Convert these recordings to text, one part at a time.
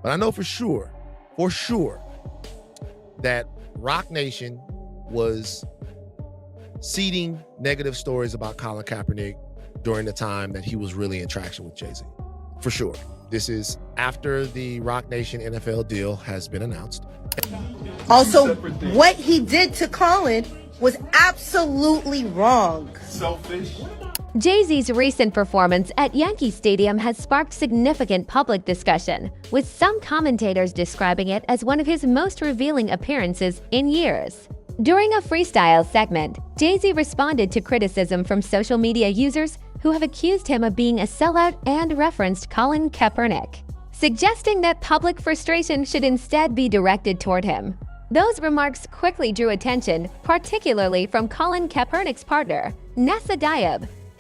But I know for sure, that Rock Nation was seeding negative stories about Colin Kaepernick during the time that he was really in traction with Jay-Z. For sure. This is after the Rock Nation NFL deal has been announced. Also, what he did to Colin was absolutely wrong. Selfish. Jay-Z's recent performance at Yankee Stadium has sparked significant public discussion, with some commentators describing it as one of his most revealing appearances in years. During a freestyle segment, Jay-Z responded to criticism from social media users who have accused him of being a sellout and referenced Colin Kaepernick, suggesting that public frustration should instead be directed toward him. Those remarks quickly drew attention, particularly from Colin Kaepernick's partner, Nessa,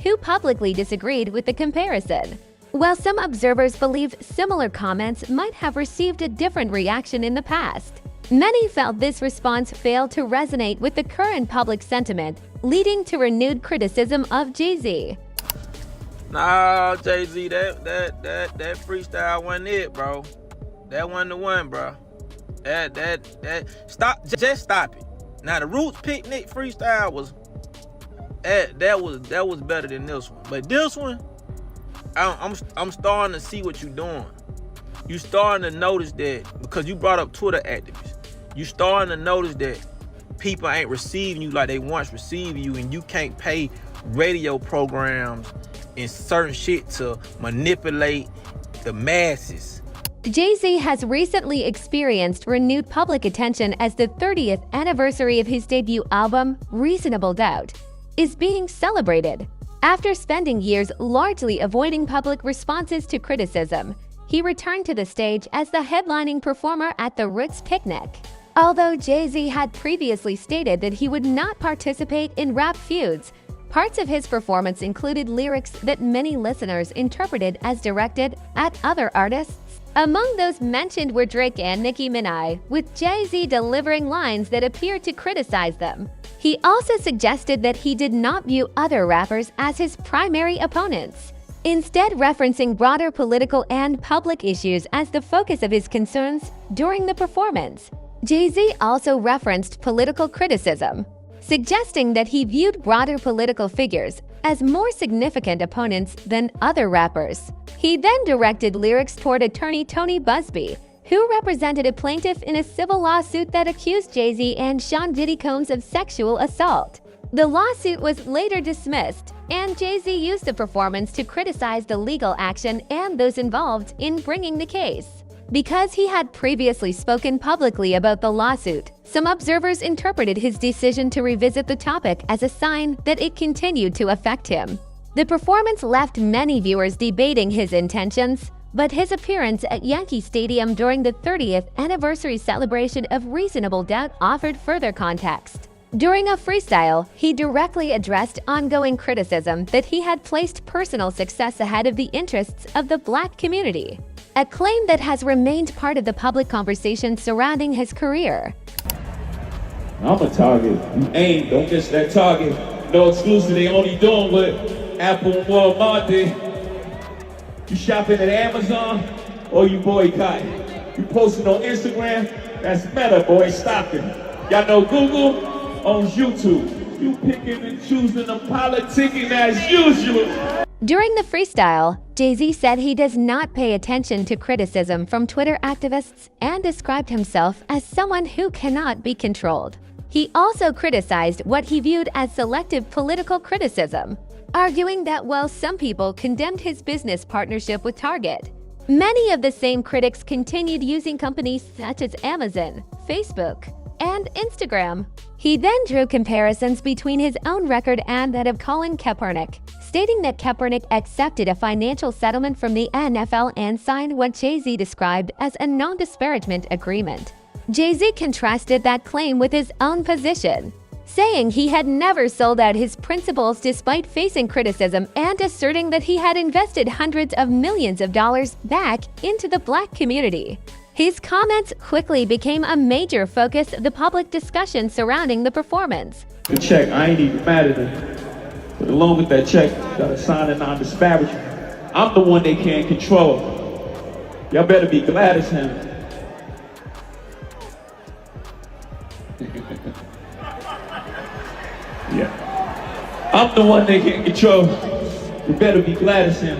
who publicly disagreed with the comparison. While some observers believed similar comments might have received a different reaction in the past, many felt this response failed to resonate with the current public sentiment, leading to renewed criticism of Jay-Z. Nah, Jay-Z, that freestyle wasn't it, bro. That wasn't the one, bro. Just stop it. Now the Roots Picnic freestyle was that was better than this one. But this one, I'm starting to see what you're doing. You starting to notice that, because you brought up Twitter activists. You starting to notice that people ain't receiving you like they once received you, and you can't pay radio programs and certain shit to manipulate the masses. Jay-Z has recently experienced renewed public attention as the 30th anniversary of his debut album, Reasonable Doubt, is being celebrated. After spending years largely avoiding public responses to criticism, he returned to the stage as the headlining performer at the Roots Picnic. Although Jay-Z had previously stated that he would not participate in rap feuds, parts of his performance included lyrics that many listeners interpreted as directed at other artists. Among those mentioned were Drake and Nicki Minaj, with Jay-Z delivering lines that appeared to criticize them. He also suggested that he did not view other rappers as his primary opponents, instead referencing broader political and public issues as the focus of his concerns during the performance. Jay-Z also referenced political criticism, suggesting that he viewed broader political figures as more significant opponents than other rappers. He then directed lyrics toward attorney Tony Busby, who represented a plaintiff in a civil lawsuit that accused Jay-Z and Sean Diddy Combs of sexual assault. The lawsuit was later dismissed, and Jay-Z used the performance to criticize the legal action and those involved in bringing the case. Because he had previously spoken publicly about the lawsuit, some observers interpreted his decision to revisit the topic as a sign that it continued to affect him. The performance left many viewers debating his intentions, but his appearance at Yankee Stadium during the 30th anniversary celebration of Reasonable Doubt offered further context. During a freestyle, he directly addressed ongoing criticism that he had placed personal success ahead of the interests of the Black community, a claim that has remained part of the public conversation surrounding his career. I'm a target. You ain't, don't miss that target. No exclusive, they only doing what Apple and Walmart did. You shopping at Amazon or you boycotting? You posting on Instagram? That's Meta, boy, stop it. Y'all know Google owns YouTube. You picking and choosing and politicking as usual. During the freestyle, Jay-Z said he does not pay attention to criticism from Twitter activists and described himself as someone who cannot be controlled. He also criticized what he viewed as selective political criticism, arguing that while some people condemned his business partnership with Target, many of the same critics continued using companies such as Amazon, Facebook, and Instagram. He then drew comparisons between his own record and that of Colin Kaepernick, stating that Kaepernick accepted a financial settlement from the NFL and signed what Jay-Z described as a non-disparagement agreement. Jay-Z contrasted that claim with his own position, saying he had never sold out his principles despite facing criticism and asserting that he had invested hundreds of millions of dollars back into the Black community. His comments quickly became a major focus of the public discussion surrounding the performance. The check, I ain't even mad at it. But along with that check, gotta sign a non-disparagement. I'm the one they can't control. Y'all better be glad it's him. Yeah. I'm the one they can't control. You better be glad it's him.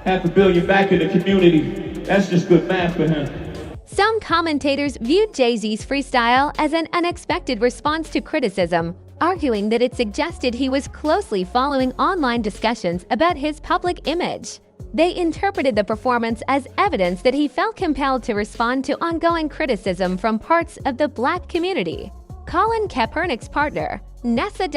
$500 million back in the community. That's just good math for him. Some commentators viewed Jay-Z's freestyle as an unexpected response to criticism, arguing that it suggested he was closely following online discussions about his public image. They interpreted the performance as evidence that he felt compelled to respond to ongoing criticism from parts of the Black community. Colin Kaepernick's partner, Nessa,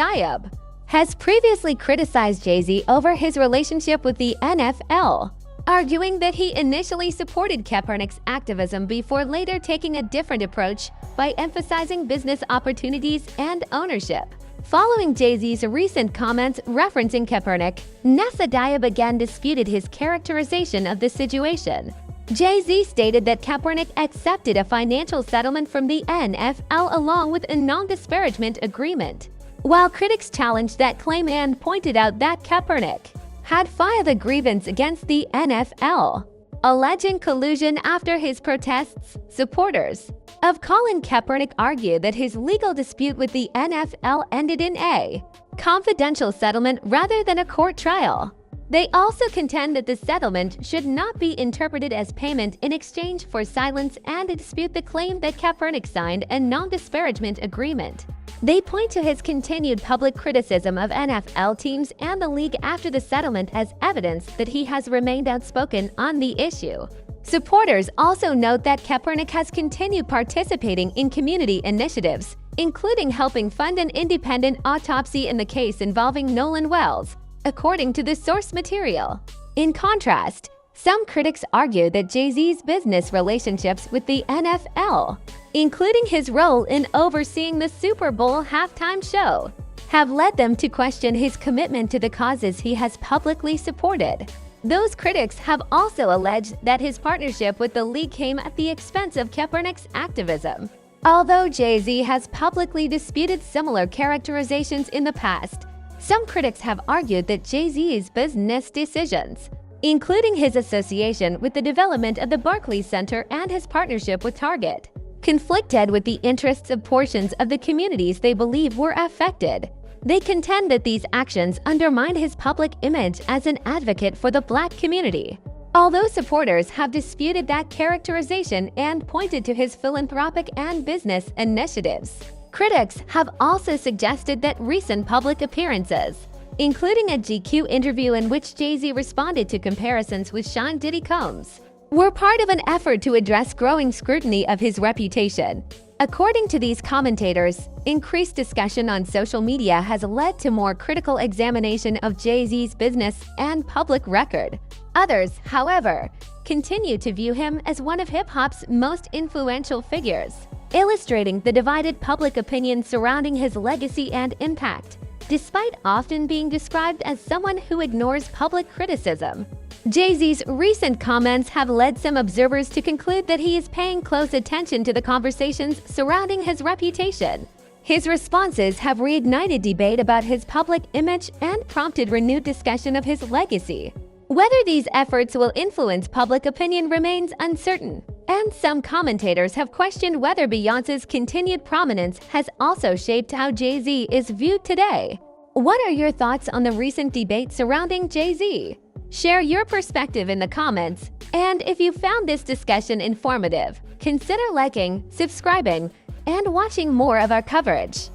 has previously criticized Jay-Z over his relationship with the NFL, arguing that he initially supported Kaepernick's activism before later taking a different approach by emphasizing business opportunities and ownership. Following Jay-Z's recent comments referencing Kaepernick, Nessa again disputed his characterization of the situation. Jay-Z stated that Kaepernick accepted a financial settlement from the NFL along with a non-disparagement agreement, while critics challenged that claim and pointed out that Kaepernick had filed a grievance against the NFL, alleging collusion after his protests. Supporters of Colin Kaepernick argued that his legal dispute with the NFL ended in a confidential settlement rather than a court trial. They also contend that the settlement should not be interpreted as payment in exchange for silence and dispute the claim that Kaepernick signed a non-disparagement agreement. They point to his continued public criticism of NFL teams and the league after the settlement as evidence that he has remained outspoken on the issue. Supporters also note that Kaepernick has continued participating in community initiatives, including helping fund an independent autopsy in the case involving Nolan Wells, according to the source material. In contrast, some critics argue that Jay-Z's business relationships with the NFL, including his role in overseeing the Super Bowl halftime show, have led them to question his commitment to the causes he has publicly supported. Those critics have also alleged that his partnership with the league came at the expense of Kaepernick's activism. Although Jay-Z has publicly disputed similar characterizations in the past, some critics have argued that Jay-Z's business decisions, including his association with the development of the Barclays Center and his partnership with Target, conflicted with the interests of portions of the communities they believe were affected. They contend that these actions undermine his public image as an advocate for the Black community. Although supporters have disputed that characterization and pointed to his philanthropic and business initiatives, critics have also suggested that recent public appearances, including a GQ interview in which Jay-Z responded to comparisons with Sean Diddy Combs, were part of an effort to address growing scrutiny of his reputation. According to these commentators, increased discussion on social media has led to more critical examination of Jay-Z's business and public record. Others, however, continue to view him as one of hip-hop's most influential figures, illustrating the divided public opinion surrounding his legacy and impact, despite often being described as someone who ignores public criticism. Jay-Z's recent comments have led some observers to conclude that he is paying close attention to the conversations surrounding his reputation. His responses have reignited debate about his public image and prompted renewed discussion of his legacy. Whether these efforts will influence public opinion remains uncertain, and some commentators have questioned whether Beyoncé's continued prominence has also shaped how Jay-Z is viewed today. What are your thoughts on the recent debate surrounding Jay-Z? Share your perspective in the comments, and if you found this discussion informative, consider liking, subscribing, and watching more of our coverage.